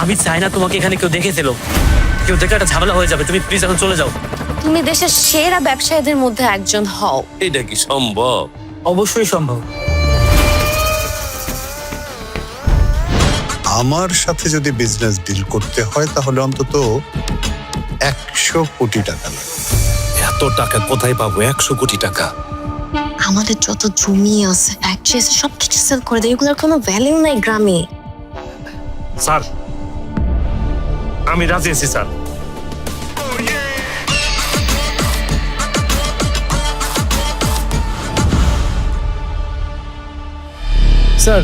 আমি চাই না তোমাকে এখানে কেউ দেখে ফেলো, কেউ দেখে একটা ঝামেলা হয়ে যাবে। তুমি প্লিজ এখন চলে যাও। তুমি দেশের সেরা ব্যবসায়ীদের মধ্যে একজন হও। এটা কি সম্ভব? অবশ্যই সম্ভব। আমার সাথে যদি বিজনেস ডিল করতে হয় তাহলে অন্তত 100 কোটি টাকা লাগবে। এত টাকা কোথায় পাবো? 100 কোটি টাকা? আমাদের যত জমি আছে, ফ্যাক্টরি আছে, সবকিছু সেল করে দেয়। এগুলোর কোনো ভ্যালু নাই গ্রামে। স্যার, আমি রাজি আছি স্যার। স্যার,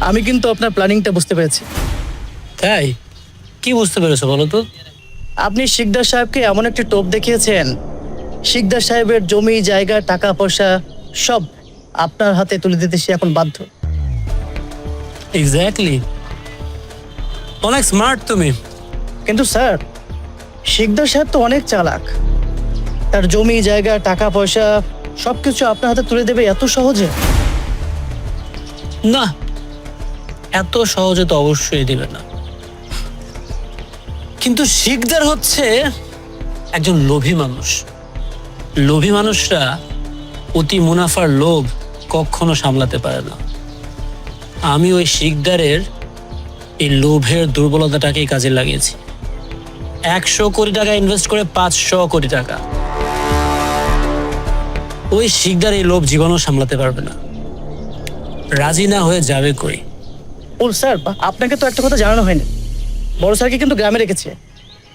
আমি কিন্তু আপনার প্ল্যানিংটা বুঝতে পেরেছি। তাই কি বুঝতে পেরেছো বলো তো? আপনি শিকদার সাহেবকে এমন একটি টোপ দেখিয়েছেন, শিকদার সাহেবের জমি জায়গা টাকা পয়সা সব আপনার হাতে তুলে দিতে সে এখন বাধ্য। এক্স্যাক্টলি, অনেক স্মার্ট তুমি। কিন্তু স্যার, শিকদার সাহেব তো অনেক চালাক। তার জমি জায়গা টাকা পয়সা সবকিছু আপনার হাতে তুলে দেবে এত সহজে? না, এত সহজে তো অবশ্যই দিবে না। কিন্তু শিকদার হচ্ছে একজন লোভী মানুষ। লোভী মানুষরা অতি মুনাফার লোভ কখনো সামলাতে পারে না। আমি ওই শিকদারের এই লোভের দুর্বলতাটাকেই কাজে লাগিয়েছি। 100 কোটি টাকা ইনভেস্ট করে 500 কোটি টাকা। ওই শিকদার এই লোভ জীবনও সামলাতে পারবে না, রাজি না হয়ে যাবে কই। ও স্যার, আপনাকে তো একটা কথা জানানো হয়নি। বড় স্যারকে কিন্তু গ্রামে রেখেছে।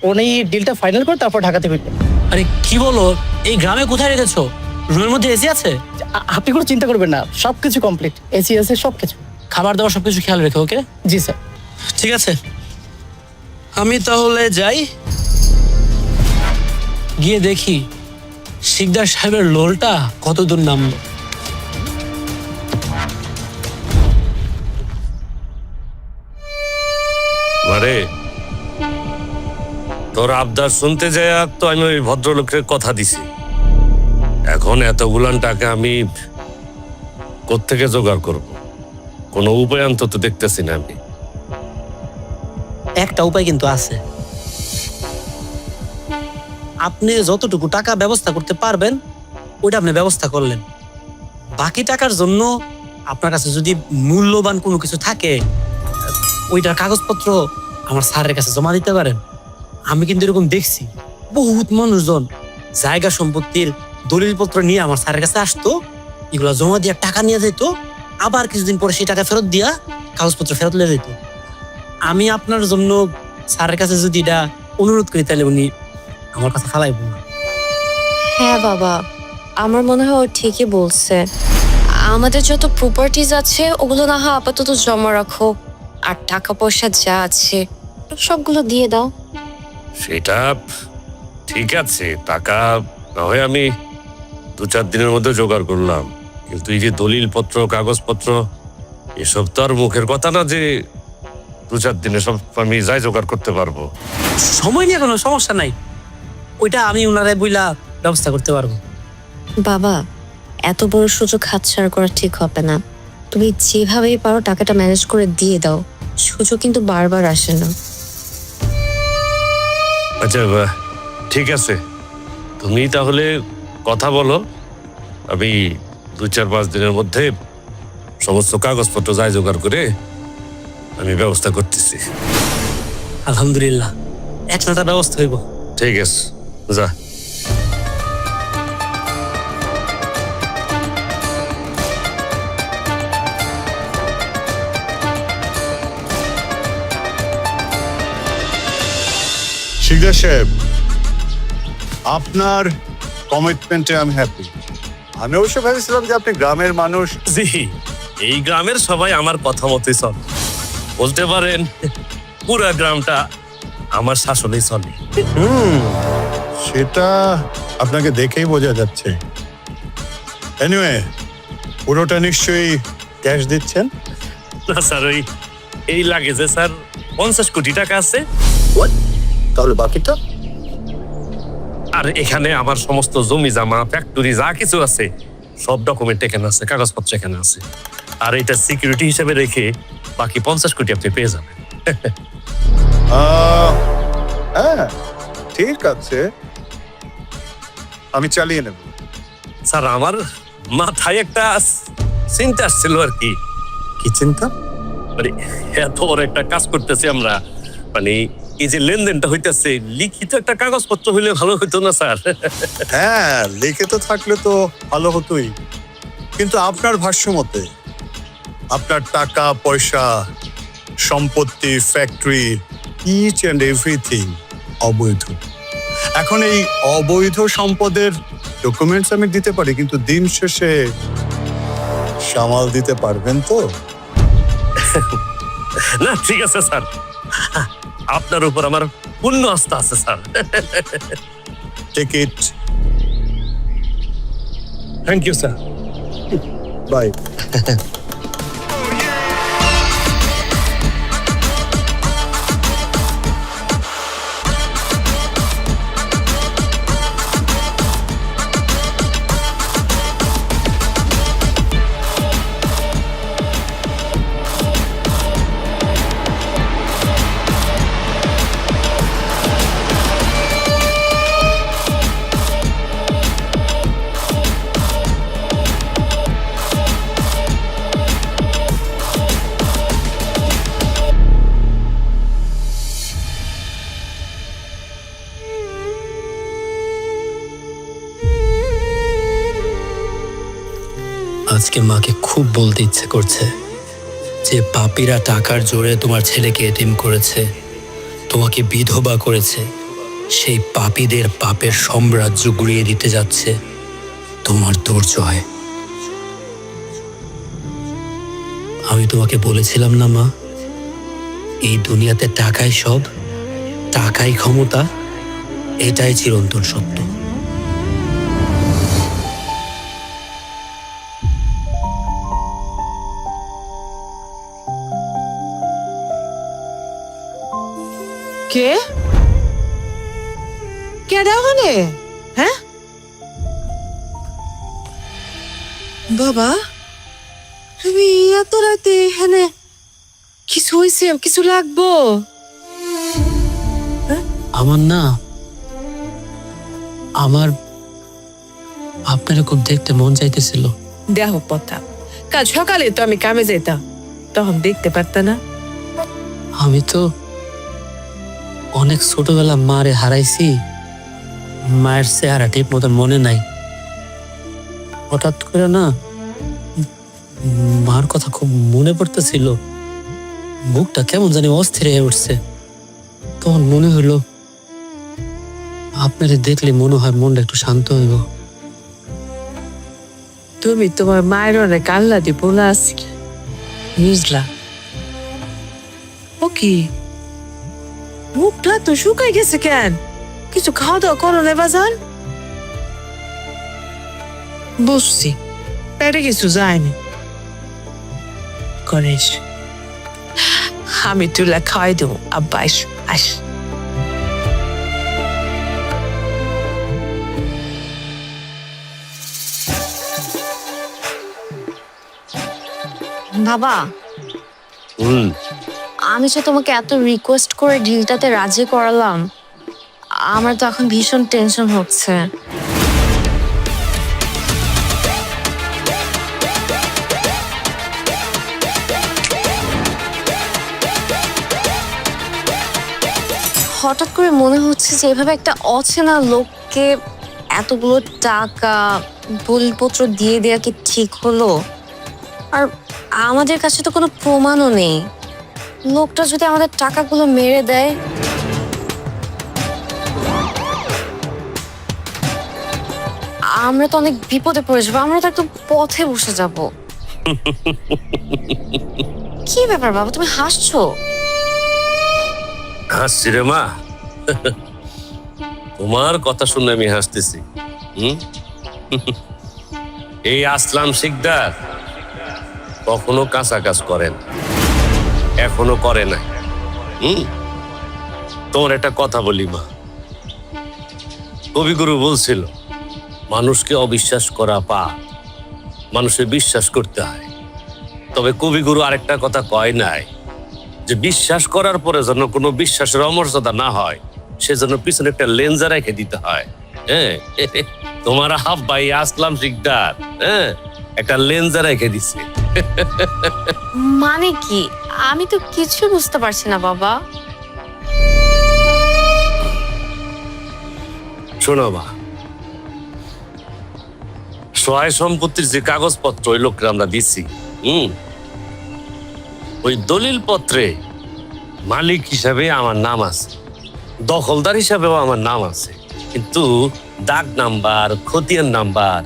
উনি ডিলটা ফাইনাল করে তারপর ঢাকাতে ফিরবেন। আরে কি বলো, এই গ্রামে কোথায় রেখেছো? রুমের মধ্যে এসি আছে? আপনি কোনো চিন্তা করবেন না, সবকিছু কমপ্লিট, এসি আছে সবকিছু। খাবার দাবার সবকিছু খেয়াল রেখে। ওকে, জি স্যার। ঠিক আছে, আমি তাহলে যাই, গিয়ে দেখি শিকদার সাহেবের লোলটা কত দূর নামলো। মারে, তোর আবদার শুনতে যায় তো আমি ওই ভদ্রলোকের কথা দিছি। এখন এতগুলান টাকা আমি কোত্থেকে জোগাড় করব? কোনো উপায় অন্তত দেখতেছি না আমি। একটা উপায় কিন্তু আছে। আপনি যতটুকু টাকা ব্যবস্থা করতে পারবেন ওইটা আপনি ব্যবস্থা করলেন। বাকি টাকার জন্য আপনার কাছে যদি মূল্যবান কোনো কিছু থাকে, ওইটার কাগজপত্র আমার স্যারের কাছে জমা দিতে পারেন। আমি কিন্তু এরকম দেখছি, বহুত মানুষজন জায়গা সম্পত্তির দলিলপত্র নিয়ে আমার স্যারের কাছে আসতো, এগুলো জমা দিয়ে টাকা নিয়ে যেত, আবার কিছুদিন পরে সেই টাকা ফেরত দিয়া কাগজপত্র ফেরত নিয়ে যেত। আমি আপনার জন্য স্যারের কাছে যদি এটা অনুরোধ করি তাহলে উনি আমার কাছে ফালাইব না। হ্যাঁ বাবা, আমার মনে হয় ও ঠিকই বলছে। আমাদের যত প্রপার্টিজ আছে ওগুলো না হয় আপাতত জমা রাখো, আর টাকা পয়সা যা আছে সবগুলো দিয়ে দাও। সেটা ঠিক আছে, টাকা না হয় আমি 2-4 দিনের মধ্যে জোগাড় করলাম, কিন্তু এই যে দলিলপত্র কাগজপত্র এসব তো আর মুখের কথা না যে 2-4 দিনে সব আমি যাই জোগাড় করতে পারবো। সময় নিয়ে কোনো সমস্যা নাই, ওইটা আমি ওনারে বইলা ব্যবস্থা করতে পারবো। বাবা, এত বড় সুযোগ হাতছাড়া করা ঠিক হবে না। তুমি যেভাবেই পারো টাকাটা ম্যানেজ করে দিয়ে দাও। সুযোগ কিন্তু বারবার আসে না। আচ্ছা ঠিক আছে, তুমি তাহলে কথা বলো, আমি 2-4-5 দিনের মধ্যে সমস্ত কাগজপত্র যাই জোগাড় করে আমি ব্যবস্থা করতেছি। আলহামদুলিল্লাহ, একটা ব্যবস্থা হইব। ঠিক আছে, যা। শিকদার সাহেব, আপনার কমিটমেন্টে আমি হ্যাপি। আমি অবশ্য ভেবেছিলাম যে আপনি গ্রামের মানুষ। জি, এই গ্রামের সবাই আমার কথা মতোই চলে, বলতে পারেন পুরা গ্রামটা আমার শাসনেই চলে। সেটা আপনাকে দেখেই বোঝা যাচ্ছে। এনিওয়ে, পুরোটা নিশ্চয়ই ক্যাশ দিচ্ছেন? না স্যার, এই লাগে যে স্যার 50 কোটি টাকা আছে। তাহলে বাকিটা? আর এখানে আমার সমস্ত জমি জামা ফ্যাক্টরি যা কিছু আছে সব ডকুমেন্ট এখানে আছে, কাগজপত্র এখানে আছে। আর এটা সিকিউরিটি হিসেবে রেখে বাকি 50 কোটি আপনি পেয়ে যাবেন। হ্যাঁ, ঠিক আছে, আমি চালিয়ে নেব। স্যার আমার মাথায় একটা চিন্তা আসছিল আর কি। কি চিন্তা? মানে এত বড় একটা কাজ করতেছি আমরা, মানে এই যে লেনদেনটা হইতেছে, লিখিত একটা কাগজপত্র হইলে ভালো হইতো না স্যার? হ্যাঁ, লিখিত থাকলে তো ভালো হতোই, কিন্তু আপনার ভাষ্য মতে আপনার টাকা পয়সা, সম্পত্তি, ফ্যাক্টরি, ইচ অ্যান্ড এভরিথিং অবৈধ। এখন এই অবৈধ সম্পদের ডকুমেন্টস আমি দিতে পারি, কিন্তু দিন শেষে সামাল দিতে পারবেন তো? না ঠিক আছে স্যার, আপনার উপর আমার পূর্ণ আস্থা আছে sir. Take it, thank you sir. Bye. আজকে মাকে খুব বলতে ইচ্ছে করছে যে পাপীরা টাকার জোরে তোমার ছেলেকে এতিম করেছে, তোমাকে বিধবা করেছে। সেই পাপীদের পাপের সাম্রাজ্য গুড়িয়ে দিতে যাচ্ছে তোমার দুর্জয়। আমি তোমাকে বলেছিলাম না মা, এই দুনিয়াতে টাকাই সব, টাকাই ক্ষমতা, এটাই চিরন্তন সত্য। কে কেডা হলে? হ্যাঁ বাবা, তুমি এত রাতে এখানে? কিছু হয়েছে? কিছু লাগবো? আমার না, আমার আপনারা খুব দেখতে মন চাইতেছিল। দেহ পথা, কাল সকালে তো আমি কামে যেতাম, তখন দেখতে পারত না। আমি তো অনেক ছোটবেলা মারে হারাইছি, মায়ের চেহারা ঠিক মতন মনে নাই। হঠাৎ করে না মার কথা খুব মনে পড়তেছিল, বুকটা কেমন জানি অস্থির হয়ে উঠছে। তখন মনে হলো আপনারে দেখলে মনে হয় মনটা একটু শান্ত হইব। তুমি তোমার মায়ের অনেক আল্লাহ দিয়ে বলে আসি, বুঝলা? ও কি মুখটা তো শুকাই গেছে কেন? কিছু খাওয়া দাওয়া করো না বাজান? বুঝছি, পেটে কিছু যায়নি। গণেশ, আমি তুলা খাওয়াই দেবো। আব্বা আস আস। বাবা, হুম, আমি যে তোমাকে এত রিকোয়েস্ট করে ডিলটাতে রাজি করালাম, আমার তো এখন ভীষণ টেনশন হচ্ছে। হঠাৎ করে মনে হচ্ছে যে এভাবে একটা অচেনা লোককে এতগুলো টাকা দলিলপত্র দিয়ে দেওয়া কি ঠিক হলো? আর আমাদের কাছে তো কোনো প্রমাণও নেই। লোকটা যদি আমাদের টাকাগুলো মেরে দেয়, আমরা তো অনেক বিপদে পড়ে যাবো, আমরা তো একদম পথে বসে যাব। কি ব্যাপার বাবা, তুমি হাসছো? হাসছি রে মা, তোমার কথা শুনে আমি হাসতেছি। এই আসলাম শিকদার কখনো কাঁচা কাজ করেন, এখনো করে না। তোমার একটা কথা বলি মা, কবিগুরু বলছিল মানুষকে অবিশ্বাস করা পাপ, মানুষের বিশ্বাস করতে হয়। তবে কবিগুরু আরেকটা কথা কয় নাই, যে বিশ্বাস করার পরে যেন কোনো বিশ্বাসের অমর্যাদা না হয় সেজন্য পিছনে একটা লেঞ্জা রেখে দিতে হয়। হ্যাঁ, তোমার ভাই আসলাম শিকদার, হ্যাঁ, একটা লেঞ্জা রেখে দিছে। মানে কি? আমি তো কিছু বুঝতে পারছি না বাবা। শোনো মা, সহায় সম্পত্তির যে কাগজপত্র ওই লোককে আমরা দিচ্ছি, ওই দলিল পত্রে মালিক হিসাবে আমার নাম আছে, দখলদার হিসাবেও আমার নাম আছে, কিন্তু দাগ নাম্বার, খতিয়ান number,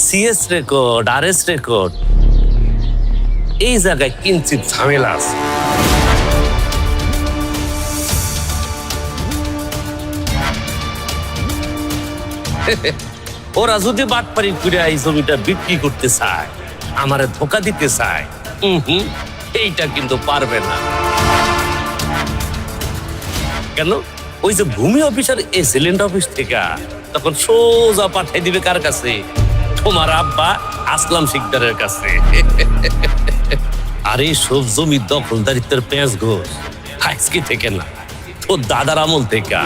CS record, RS record, এই জায়গায় কিঞ্চিত ঝামেলা আছে। ওরা যদি বাটপারি করে এই জমিটা বিক্রি করতে চায়, আমারে ধোকা দিতে চায়, এইটা কিন্তু পারবে না। কেন? ওই যে ভূমি অফিসার এসিলেন্ট অফিস থেকে তখন সোজা পাঠাই দিবে কার কাছে? তোমার আব্বা আসলাম শিকদারের কাছে। আর এই সব জমি দখলদারিত্বের পেঁয়াজ ঘোষ আজকে থেকে না, তোর দাদার আমল থেকে।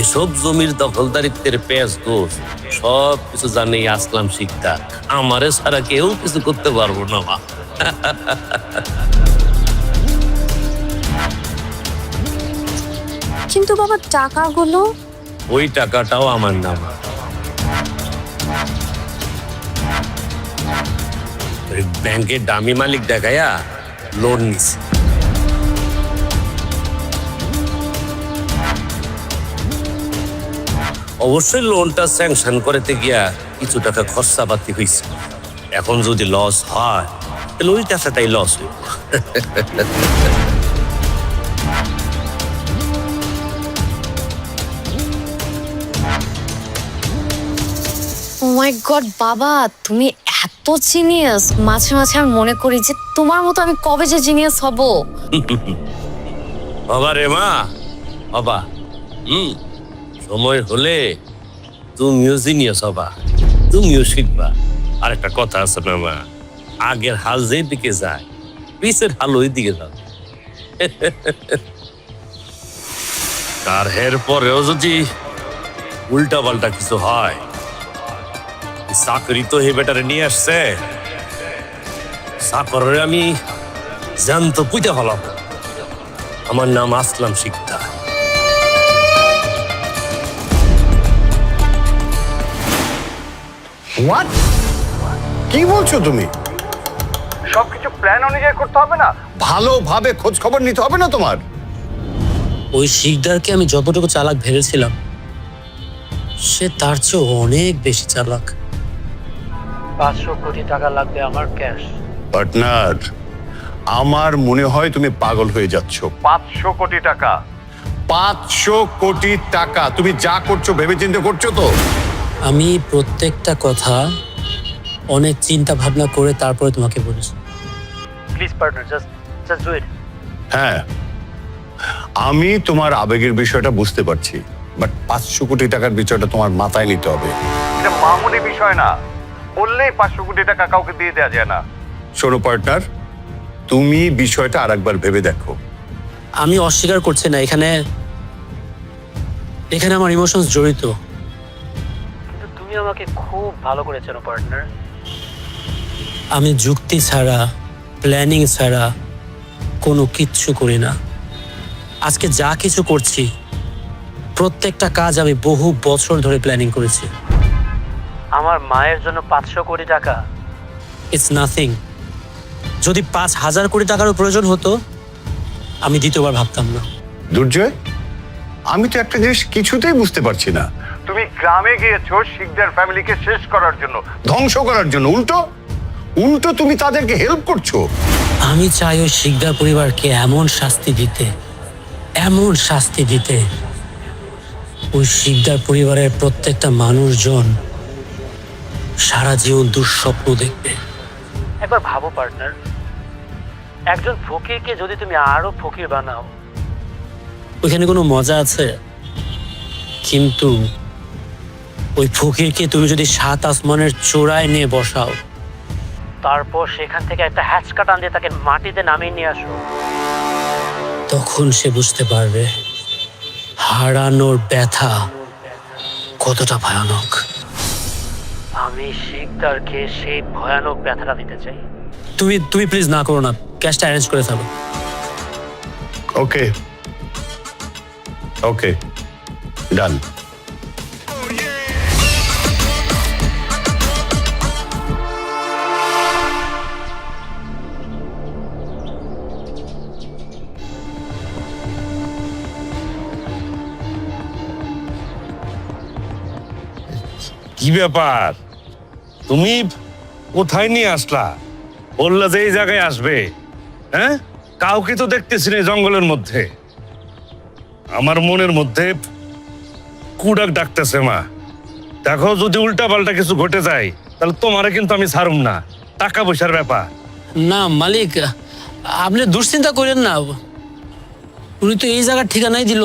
এসব জমির দখলদারিত্বের পেঁয়াজ ঘোষ সব কিছু জানে আসলাম শিকদার। আমারে ছাড়া কেউ কিছু করতে পারবো না মা। কিন্তু বাবা টাকাগুলো? ওই টাকাটাও আমার নাম। ব্যাংকের দামি মালিক দেখায়া লোন নিছে। অবশ্যই লোনটা স্যাংশন করতে গিয়া কিছু টাকা খরচাপাতি হয়েছে। এখন যদি লস হয় তাহলে ওই টাকাটাই লস হইব। ও মাই গড বাবা, তুমি এত জিনিয়াস! মাঝে মাঝে আমি মনে করি যে তোমার মতো আমি কবে যে জিনিয়াস হব। বাবা রে মা, বাবা, সময় হলে তুমিও জিনিয়াস হবা, তুমিও শিখবা। আর একটা কথা আছে না মা, আগের হাল যেই দিকে যায় পিছের হাল ওই দিকে যাবে। তার হের পরেও যদি উল্টা পাল্টা কিছু হয়, চাকরি তো হে বেটারে নিয়ে আসছে, চাকরে আমি জ্যান্ত পুঁতে হলাম। আমার নাম আসলাম শিকদার। হোয়াট? কি বলছো তুমি? সবকিছু প্ল্যান অনুযায়ী করতে হবে না? ভালোভাবে খোঁজ খবর নিতে হবে না তোমার? ওই শিকদারকে আমি যতটুকু চালাক ভেবেছিলাম সে তার চেয়ে অনেক বেশি চালাক। 500 কোটি টাকা লাগবে আমার ক্যাশ। পার্টনার, আমার মনে হয় তুমি পাগল হয়ে যাচ্ছ। 500 কোটি টাকা? 500 কোটি টাকা? তুমি যা করছো ভেবেচিন্তে করছো তো? আমি প্রত্যেকটা কথা অনেক চিন্তা ভাবনা করে তারপরে তোমাকে বলেছি। Please partner, just do it. হ্যাঁ, আমি তোমার আবেগের বিষয়টা বুঝতে পারছি, বাট 500 কোটি টাকার বিষয়টা তোমার মাথায় নিতে হবে। এটা মামুলি বিষয় না, বললেই 500 কোটি টাকা কাউকে দিয়ে দেওয়া যায় না। শোনো পার্টনার, তুমি বিষয়টা আরেকবার ভেবে দেখো। আমি অস্বীকার করছি না, এখানে আমার ইমোশনস জড়িত। কিন্তু তুমি আমাকে খুব ভালো করে চেনো পার্টনার। আমি যুক্তি ছাড়া, প্ল্যানিং ছাড়া কোনো কিচ্ছু করি না। আজকে যা কিছু করছি প্রত্যেকটা কাজ আমি বহু বছর ধরে প্ল্যানিং করেছি। আমার মায়ের জন্য 500 কোটি টাকা? It's nothing. যদি 5,000 কোটি টাকারও প্রয়োজন হতো আমি দ্বিতীয়বার ভাবতাম না। দুর্জয়, আমি তো একটা জিনিস কিছুতেই বুঝতে পারছি না। তুমি গ্রামে গিয়েছো শিকদার ফ্যামিলিকে শেষ করার জন্য, ধ্বংস করার জন্য, উল্টো তুমি তাদেরকে হেল্প করছো। আমি চাই ওই শিকদার পরিবারকে এমন শাস্তি দিতে ওই শিকদার পরিবারের প্রত্যেকটা মানুষজন সারা জীবন দুঃস্বপ্ন দেখবে। একবার ভাবো পার্টনার, একজন ফকিরকে যদি তুমি আরো ফকির বানাও। ওইখানে কোনো মজা আছে? কিন্তু ওই ফকিরকে তুমি যদি 7 আসমানের চূড়ায় নিয়ে বসাও তারপর সেখান থেকে একটা হ্যাচ কাটান দিয়ে তাকে মাটিতে নামিয়ে নিয়ে আসো। তখন সে বুঝতে পারবে হারানোর ব্যথা কতটা ভয়ানক। আমি শিকদারকে সেই ভয়ানক ব্যথাটা দিতে চাই। তুমি তুমি প্লিজ না করো না, ক্যাশটা অ্যারেঞ্জ করে ফেলো। ওকে ওকে, ডান। কি ব্যাপার, তুমি কোথায় নিয়ে আসলা? বললা যে এই জায়গায় আসবে, হ্যাঁ? কাউকে তো দেখতেছি না জঙ্গলের মধ্যে। আমার মনের মধ্যে কুডাক ডাকতেছে মা। দেখো যদি উল্টা পাল্টা কিছু ঘটে যায় তাহলে তোমারে কিন্তু আমি ছাড়ুম না। টাকা পয়সার ব্যাপার। না মালিক, আপনি দুশ্চিন্তা করেন না, উনি তো এই জায়গার ঠিকানাই দিল।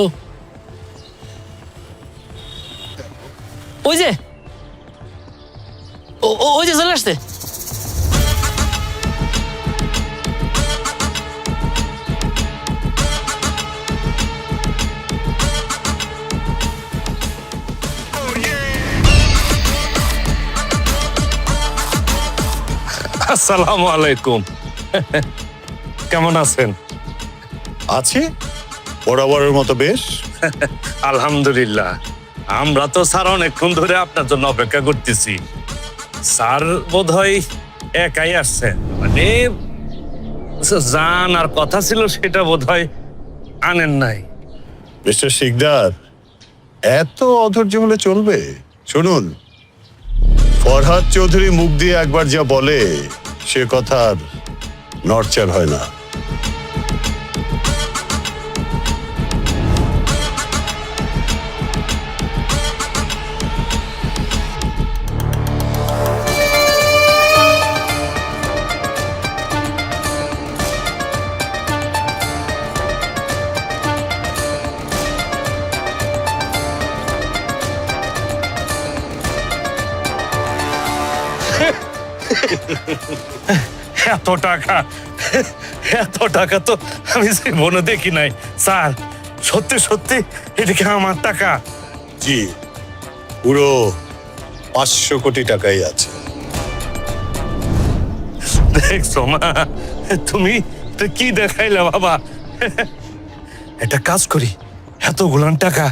ওই যে ওই যে চলে আসছে। আসসালামু আলাইকুম। কেমন আছেন? আছে বরাবরের মতো বেশ। আলহামদুলিল্লাহ। আমরা তো স্যার অনেকক্ষণ ধরে আপনার জন্য অপেক্ষা করতেছি। স্যার বোধহয় একাই আসছেন, মানে জান আর কথা ছিল সেটা বোধহয় আনেন নাই। মিস্টার শিকদার, এত অধৈর্য হলে চলবে? শুনুন, ফরহাদ চৌধুরী মুখ দিয়ে একবার যা বলে সে কথার নড়চড় হয় না। এত টাকা, এত টাকা তো আমি জীবনে দেখি নাই। স্যার সত্যি সত্যি এটা কি আমার টাকা? জি, পুরো 500 কোটি টাকাই আছে। দেখছো মা, তুমি তো কি দেখাইলা বাবা। একটা কাজ করি, এতগুলান টাকা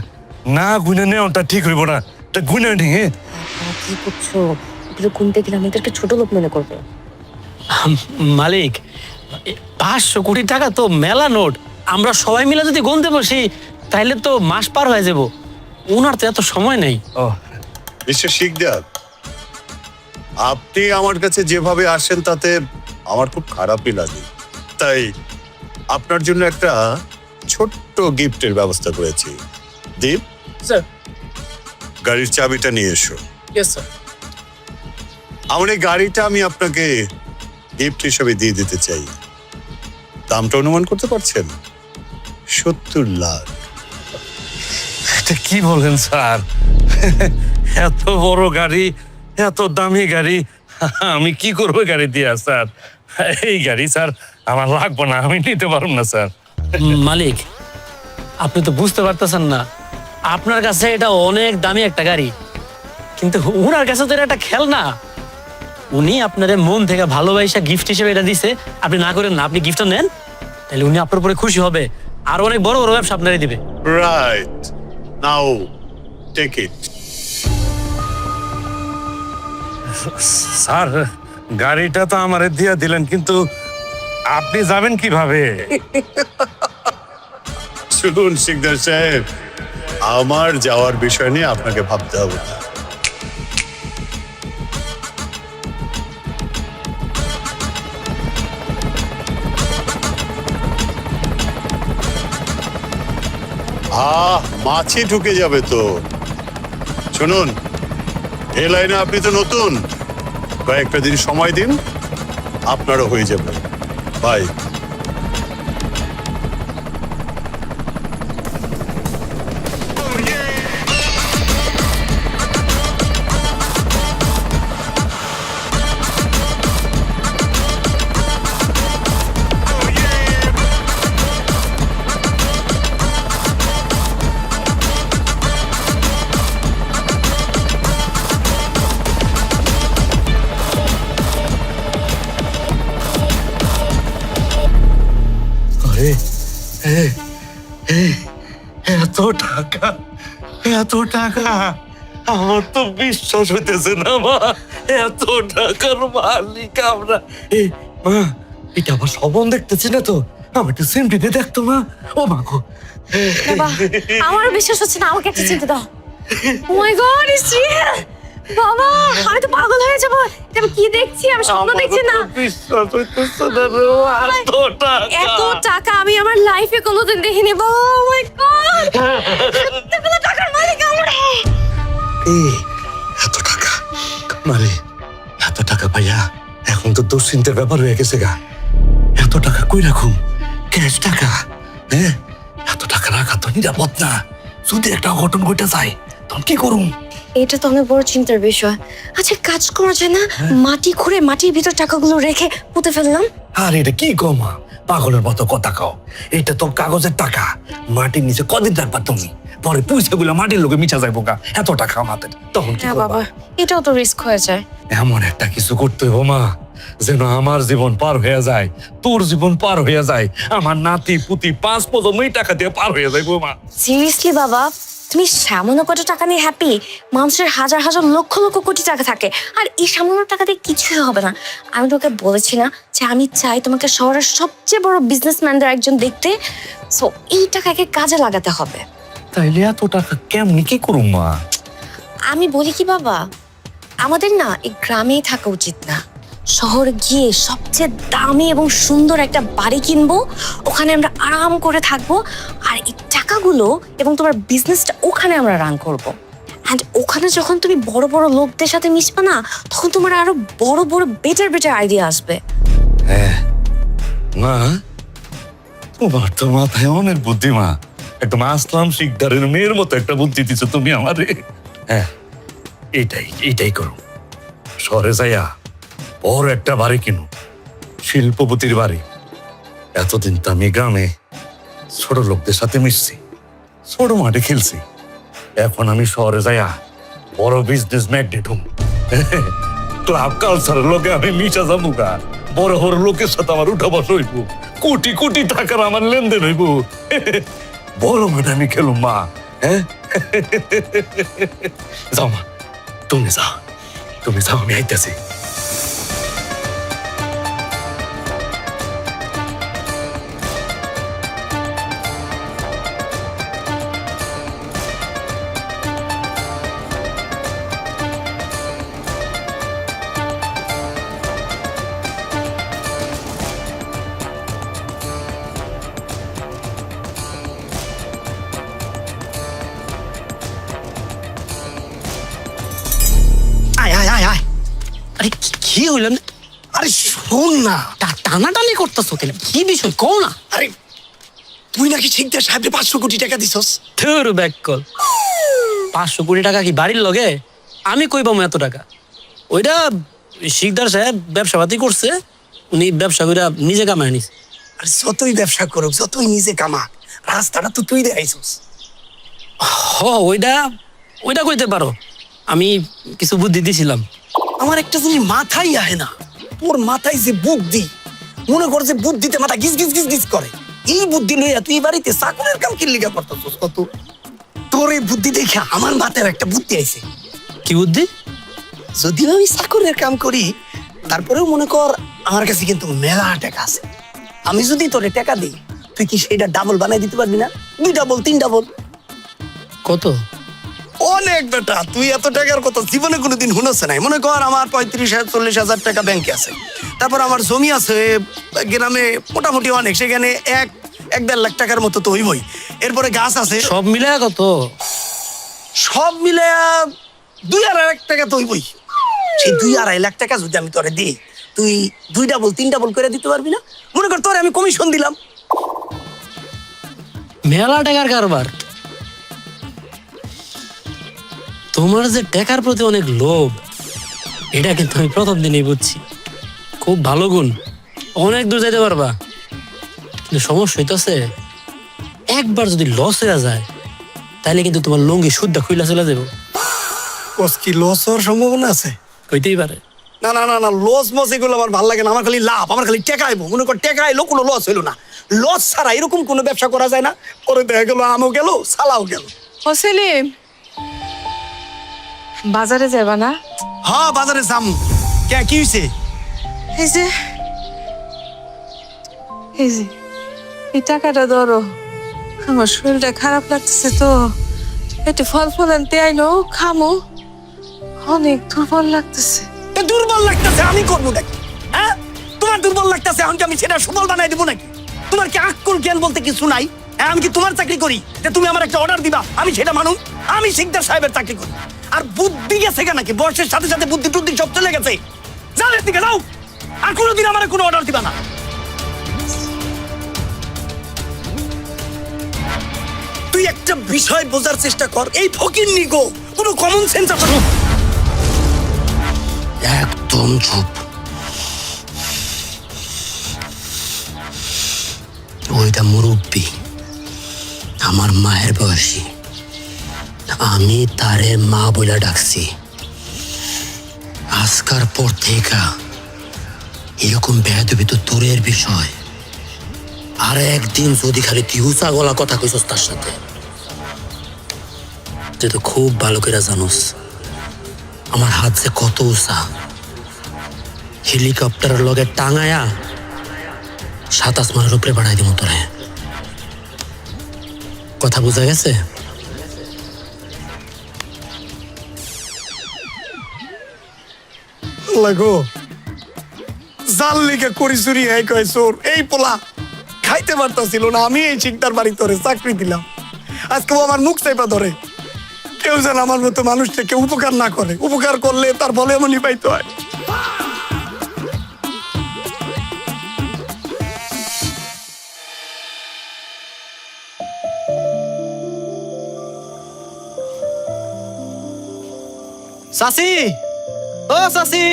না গুনে নেওয়াটা ঠিক হইব না। এটা গুনে নিয়ে কি করছো? এগুলো গুনতে গেলে আমাদেরকে ছোট লোক মনে করবে। মালিক, 500 কোটি টাকা তো মেলা নোট। আমরা সবাই মিলে যদি গুনতে বসি তাহলে তো মাস পার হয়ে যাব। ওনার তো এত সময় নেই। ও মিস্টার শিকদার, আপনি আমার কাছে যেভাবে আসেন তাতে আমার খুব খারাপই লাগে। তাই আপনার জন্য একটা ছোট্ট গিফটের ব্যবস্থা করেছি। দীপ, স্যার। গাড়ির চাবিটা নিয়ে এসো। Yes sir. আমার এই গাড়িটা আমি আপনাকে গিফট হিসেবে দিয়ে দিতে চাই। দামটা অনুমান করতে পারছেন? 70 লাখ। এটা কি বলেন স্যার? এত বড় গাড়ি, এত দামি গাড়ি, আমি কি করবো গাড়ি দিয়া স্যার? এই গাড়ি স্যার আমার লাগবে না, আমি নিতে পারবো না স্যার। মালিক, আপনি তো বুঝতে পারতেছেন না, আপনার কাছে এটা অনেক দামি একটা গাড়ি, কিন্তু ওনার কাছে তো এটা একটা খেলনা। উনি আপনাদের মন থেকে ভালোবাসা গিফট হিসেবে এটা দিছে। আপনি না করেন না, আপনি গিফটটা নেন, তাহলে উনি আপনার উপরে খুশি হবে, আর অনেক বড় বড় ব্যবসা আপনারই দিবে। Right, now take it. Sir গাড়িটা তো আমারে দিয়া দিলেন, কিন্তু আপনি যাবেন কিভাবে? শুনুন শিকদার সাহেব, আমার যাওয়ার বিষয় নিয়ে আপনাকে ভাবতে হবে না। মাছি ঢুকে যাবে তো। শুনুন, এই লাইনে আপনি তো নতুন, কয়েকটা দিন সময় দিন, আপনারও হয়ে যাবে। বাই। টাকা, এত টাকা, আমার তো বিশ্বাস হইতেছে না মা, এত টাকার মালিক আমরা। এই মা, এটা আবার স্বপন দেখতেছি না তো? আমার একটু সিমটিতে দেখতো মা। ও মা গো, বাবা আমার বিশ্বাস হচ্ছে না, আমাকে একটা চিনতে দাও। ও মাই গড, ইটস রিয়েল। বাবা আমি তো পাগল হয়ে যাবো, এটা আমি কি দেখছি, আমি স্বপ্ন দেখছি না। আমার তো বিশ্বাস হইতেছে না রে, এত টাকা। এত টাকা আমি আমার লাইফে কোনোদিন দেখিনি। বাবা ও মাই গড, এতগুলো টাকার মালিক আমরা। এই এত টাকা মানে, এত টাকা পাইয়া এখন তো দুশ্চিন্তার ব্যাপার হয়ে গেছে গা। এত টাকা কই রাখুম? ক্যাশ টাকা, হ্যাঁ? এত টাকা রাখা তো নিরাপদ না। যদি একটা অঘটন ঘটে যায় তখন কি করুম? এটা তো অনেক বড় চিন্তার বিষয়। আচ্ছা কাজ করা যায় না, মাটি খুঁড়ে মাটির ভিতর টাকাগুলো রেখে পুঁতে ফেললাম। আর এটা কি কমা, পাগলের মতো কথা কও। এটা তো কাগজের টাকা, মাটির নিচে কদিন রাখবা তুমি? পরে পয়সা গুলো মাটির লোকে মিছা যাইব গা। এত টাকা আমাদের, তখন কি হ্যাঁ করবা? বাবা, এটাও তো রিস্ক হয়ে যায়। এমন একটা কিছু করতে হইব মা, যেন আমার জীবন পার হয়ে যায়, তোর জীবন পার হয়ে যায়, আমার নাতি পুতি 5 প্রজন্ম এই টাকা দিয়ে পার হয়ে যাইব মা। সিরিয়াসলি বাবা, তুমি সামান্য কত টাকা নিয়ে হ্যাপি? মানুষের হাজার হাজার লক্ষ লক্ষ কোটি টাকা থাকে, আর এই সামান্য টাকা দিয়ে কিছুই হবে না। আমি তোকে বলেছি না যে আমি চাই তোমাকে শহরের সবচেয়ে বড় বিজনেসম্যানদের একজন দেখতে। সো এই টাকাকে কাজে লাগাতে হবে। তাইলে এত টাকা কেমনি কি করুম মা? আমি বলি কি বাবা, আমাদের না এই গ্রামেই থাকা উচিত না, শহরে গিয়ে সবচেয়ে দামি এবং সুন্দর একটা বাড়ি কিনবো, ওখানে আমরা আরাম করে থাকবো, আর এই টাকাগুলো এবং তোমার বিজনেসটা ওখানে আমরা রান করব। অ্যান্ড ওখানে যখন তুমি বড় বড় লোকদের সাথে মিশবে না, তখন তোমার আরো বড় বড় বেটার বেটার আইডিয়া আসবে। হ্যাঁ মা, তোমার তো মাথায় অনেক বুদ্ধি মা। একদম আসলাম শিকদারের মেয়ের মতো একটা বুদ্ধি দিছো তুমি আমারে। হ্যাঁ, এইটাই করো। শহরে যাইয়া বড় একটা বাড়ি কিনো, শিল্পপতির বাড়ি। এতদিন তো আমি গ্রামে ছোট লোকদের সাথে মিশছি, ছোট মাঠে খেলছি। এখন আমি শহরে যাইয়া বড় বিজনেস ম্যাগনেট হম। ক্লাব কালচারের লোকে আমি মিশা যাবো গা। বড় বড় লোকের সাথে আমার উঠা বসা হইব, কোটি কোটি টাকার আমার লেনদেন হইব। বড় মাঠে আমি খেলুম মা। হ্যাঁ, যাও মা, তুমি যাও, আমি আইতাছি। আয় আয় আয় আয়, আরে কি হইল? আরে শোন না, টানাটানি করতেছো কেন? কি বিষয় কও না। আরে তুই নাকি শিকদার সাহেবকে 500 কোটি টাকা দিছস? ধুর ব্যাক কল, 500 কোটি টাকা কি বাড়ির লগে? আমি কই পাবো এত টাকা? ওইটা শিকদার সাহেব ব্যবসাপাতি করছে, উনি ব্যবসা করে নিজে কামায় নিছে। আর যতই ব্যবসা করুক, যতই নিজে কামাক, রাস্তাটা তো তুই দেখাইছস। ওইটা কইতে পারো, আমি কিছু বুদ্ধি দিছিলাম। আমার একটা জিনিস মাথায় আহে না, তোর মাথায় যে বুদ্ধি, মনে কর যে বুদ্ধিতে মাথা গিজ গিজ গিজ গিজ করে। এই বুদ্ধি লইয়া তুই বাড়িতে চাকরের কাম কি লিগা করতেছস? কত তোর এই বুদ্ধি দেখে আমার মাথায় একটা বুদ্ধি আইছে। কি বুদ্ধি? যদিও আমি চাকরের কাম করি, তারপরেও মনে কর আমার কাছে কিন্তু মেলা টাকা আছে। আমি যদি তোরে টাকা দিই, তুই কি সেটা ডাবল বানাই দিতে পারবি না? 2 ডাবল 3 ডাবল। কত? অনেক বেটা, তুই এত টাকার কথা জীবনে কোনোদিন শুনেছ নাই। মনে কর আমার 35,000-40,000 টাকা ব্যাংকে আছে, তারপর আমার জমি আছে গ্রামে মোটামুটি অনেক, সেখানে 1-1.5 লাখ টাকার মতো তো হইবই। এরপরে গাছ আছে, সব মিলায় কত? সব মিলে 2-2.5 লাখ টাকা তো হইবই। সেই 2-2.5 লাখ টাকা যদি আমি তোরে দিই, তুই 2 ডাবল 3 ডাবল করে দিতে পারবি না? মনে কর তোরে আমি কমিশন দিলাম। মেলা টাকার কারবার। তোমার যে টাকার প্রতি অনেক লোভ, এটা কিন্তু আমি প্রথম দিনই বুঝছি। খুব ভালো গুণ, অনেক দূর যেতে পারবা। কিন্তু সমস্যা হইতেছে, একবার যদি লস হয়ে যায়, তাহলে কিন্তু তোমার লুঙ্গি সুদ্ধা খুইলা চলে যাবো। কি লস হওয়ার সম্ভাবনা আছে? হইতেই পারে। না না না না, লস মস এগুলো আমার ভালো লাগে না। আমার খালি লাভ, আমার খালি টেকা আইবো। মনে কর টেকা আইলো, কোনো লস হইলো না। লস ছাড়া এরকম কোনো ব্যবসা করা যায় না। পরে দেখা গেল আমও গেল, সালাও গেল। ও সেলিম, বাজারে যাবা না? হ্যাঁ বাজারে যাম। কে কি হইছে? এই যে এই যে এই টাকাটা ধরো, আমার শরীরটা খারাপ লাগতেছে তো, একটু ফল ফল আনতে আইনো, খামো, অনেক দুর্বল লাগতেছে। তো দুর্বল লাগতেছে আমি করবো নাকি? হ্যাঁ, তোমার দুর্বল লাগতেছে, এখন কি আমি সেটা সবল বানাই দেবো নাকি? তোমার কি আক্কল জ্ঞান বলতে কিছু নাই? হ্যাঁ, আমি কি তোমার চাকরি করি যে তুমি আমার একটা অর্ডার দিবা আমি সেটা মানুন? আমি শিকদার সাহেবের চাকরি করি। আর বুদ্ধি গেছে কেন নাকি? বয়সের সাথে সাথে বুদ্ধি টুদ্ধি সব চলে গেছে। যাও এর দিকে যাও, আর কোনোদিন আমার কোনো অর্ডার দিবা না। তুই একটা বিষয় বোঝার চেষ্টা কর, এই ফকির নিগো কোনো কমন সেন্স আছে? একদম চুপ। ওইটা মুরব্বী, আমার মায়ের বয়সী, আমি তারে মা বলে ডাকছি। আজকার পর থেকে এরকম বেয়াদবি তো দূরের বিষয়। আর একদিন যদি খালি তুই উঁচা গলা কথা কইছস তার সাথে, তুই তো খুব ভালো করে জানোস আমার হাত যে কত উঁচা। হেলিকপ্টারের লগে টাঙায়া 7 আসমানের উপরে বাড়াই দিব তোরে। কথা বোঝা গেছে? লাগো জাল লিখে করি চুরি এই কয় চোর। এই পোলা খাইতে পারতাছিল না, আমি এই চিন্তার বাড়ি তোরে চাকরি দিলাম। আজকে ও আমার মুখ চাইপা ধরে। কেউ যেন আমার মতো মানুষটাকে উপকার না করে, উপকার করলে তার বলে এমনই পাইতে হয়। চাচি, ও চাচি,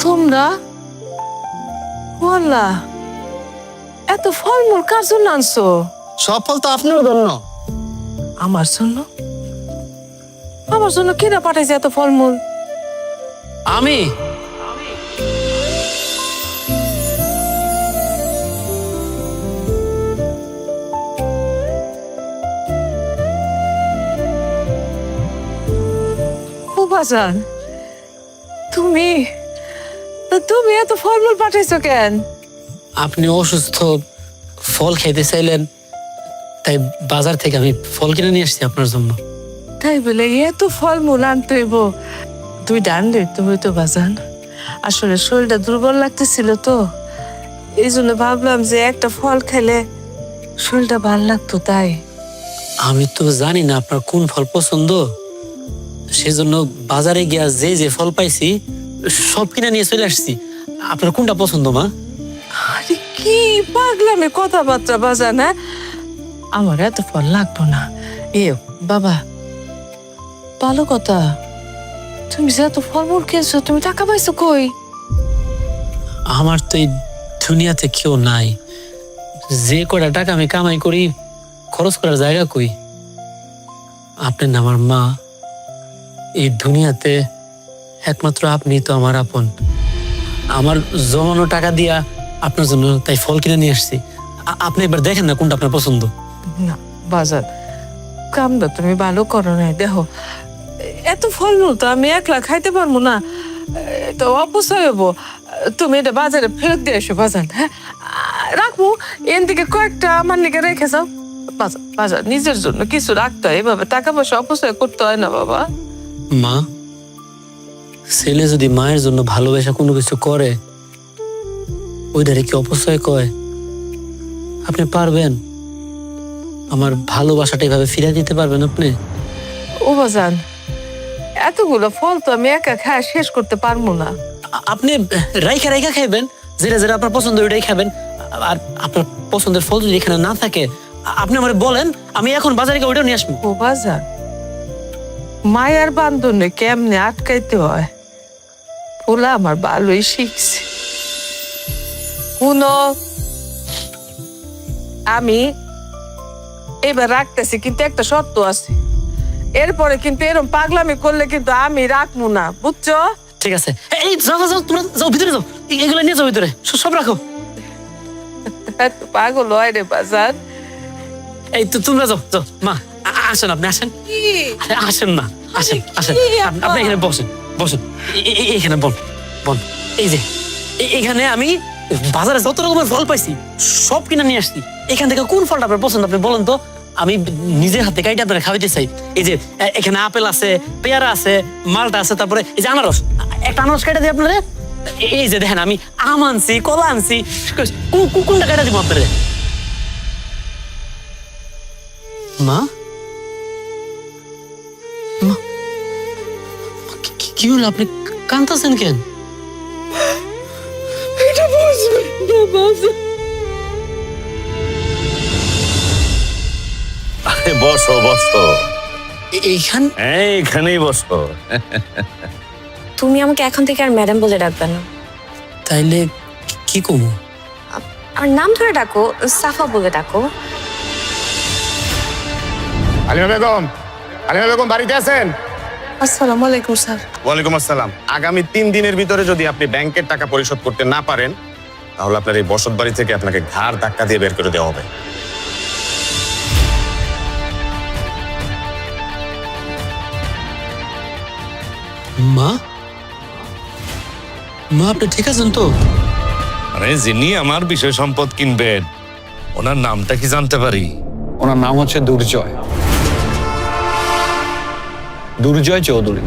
তোমরা বললা এত ফলমূল কার জন্য আনছো? সব ফল তো আপনার জন্য। আমার জন্য? আমার জন্য কেনা পাঠাইছে এত ফলমূল? আমি ও বাজান, তুমি তুমি এত ফলমূল পাঠাইছো কেন? আপনি অসুস্থ, ফল খেতে চাইলেন, তাই বাজার থেকে আমি ফল কিনে নিয়ে আসছি আপনার জন্য। তাই বলে এত ফলমূল আনতে হইব? তুই ডানলে তুমি তো বাজান, আসলে শরীরটা দুর্বল লাগতেছিল তো, এই জন্য ভাবলাম যে একটা ফল খেলে শরীরটা ভাল লাগতো তাই। আমি তো জানি না আপনার কোন ফল পছন্দ, সেজন্য বাজারে গিয়া যে যে ফল পাইছি সব কিনে নিয়ে চলে আসছি। আপনার কোনটা পছন্দ মা? আরে কি পাগলামে কথাবার্তা বাজান, হ্যাঁ? আমার এত ফল লাগবো না। এ বাবা, ভালো কথা, তুমি যে এত ফলমূল খেয়েছো, তুমি টাকা পাইছো কই? আমার তো এই দুনিয়াতে কেউ নাই, যে কটা টাকা আমি কামাই করি খরচ করার জায়গা কই? আপনি না আমার মা, এই দুনিয়াতে একমাত্র আপনি তো আমার আপন। আমার জমানো টাকা দিয়া আপনার জন্য তাই ফল কিনে নিয়ে আসছি। আপনি এবার দেখেন না কোনটা আপনার পছন্দ। না বাজার, কামটা তুমি ভালো করো না। দেখো এত ফলমূল তো আমি একলা খাইতে পারবো না, তো অপচয় হবো। তুমি এটা বাজারে ফেরত দিয়ে এসো বাজার, হ্যাঁ? রাখবো এর দিকে কয়েকটা আমার লিগে রেখে যাও। বাজার বাজার নিজের জন্য কিছু রাখতে হয়, এভাবে টাকা পয়সা অপচয় করতে হয় না বাবা। মা, ছেলে যদি মায়ের জন্য ভালোবাসা কোনো কিছু করে ওইটারে কি অপচয় কয়? আপনি পারবেন আমার ভালোবাসাটা এভাবে ফিরে দিতে পারবেন আপনি? ও বাজান, এতগুলো ফল তো আমি একা খায় শেষ করতে পারবো না। আপনি রাইখা রাইখা খাইবেন, যেটা যেটা আপনার পছন্দ ওইটাই খাবেন। আর আপনার পছন্দের ফল যদি এখানে না থাকে আপনি আমার বলেন, আমি এখন বাজারে গিয়ে ওইটাও নিয়ে আসবো। ও বাজান, মায়ার বান্ধনে কেমনে আটকাইতে হয় ওলা আমার ভালোই শিখছে। শুনো, আমি এবার রাখতেছি, কিন্তু একটা শর্ত আছে। এরপরে কিন্তু এরকম পাগলামি করলে কিন্তু আমি রাখবো না, বুঝছো? ঠিক আছে। এই যাও যাও যাও, তোমরা যাও ভিতরে যাও, এগুলো নিয়ে যাও ভিতরে, সব রাখো। এত পাগল হয় রে বাজার। এই তো তোমরা যাও যাও। মা আসেন, আপনি আসেন। আরে আসেন না, আসেন আসেন। আপনি এখানে বসেন, বসেন। এখানে বল বল। এই যে এখানে আমি বাজারে যত রকমের ফল পাইছি সব কিনে নিয়ে আসছি। এখান থেকে কোন ফলটা আপনার পছন্দ আপনি বলেন তো, আমি নিজের হাতে কাইটা আপনারা খাওয়াইতে চাই। এই যে এখানে আপেল আছে, পেয়ারা আছে, মালটা আছে, তারপরে এই যে আনারস। একটা আনারস কাইটা দিই আপনারা। এই যে দেখেন আমি আম আনছি, কলা আনছি, কোনটা কাইটা দিব আপনারা? মা মা, কি হলো, আপনি কাঁদতেছেন কেন? এটা বুঝবে না বাজার। আরে বসো বসো, এইখান এইখানেই বসো। তুমি আমাকে এখন থেকে আর ম্যাডাম বলে ডাকবে না, তাইলে কি কমু? আর নাম ধরে ডাকো, সাফা বলে ডাকো। আলিমা বেগম, আলিমা বেগম বাড়িতে আছেন? আসসালামু আলাইকুম স্যার। ওয়ালাইকুম আসসালাম। আগামী 3 দিনের ভিতরে যদি আপনি ব্যাংকের টাকা পরিশোধ করতে না পারেন, তাহলে আপনার এই বসত বাড়ি থেকে আপনাকে ঘাড় ধাক্কা দিয়ে বের করে দেওয়া হবে। মা মা, আপনি ঠিক আছেন তো? আরে যিনি আমার বিষয় সম্পদ কিনবেন, ওনার নামটা কি জানতে পারি? ওনার নাম হচ্ছে দুর্জয়, দুর্জয় চৌধুরী।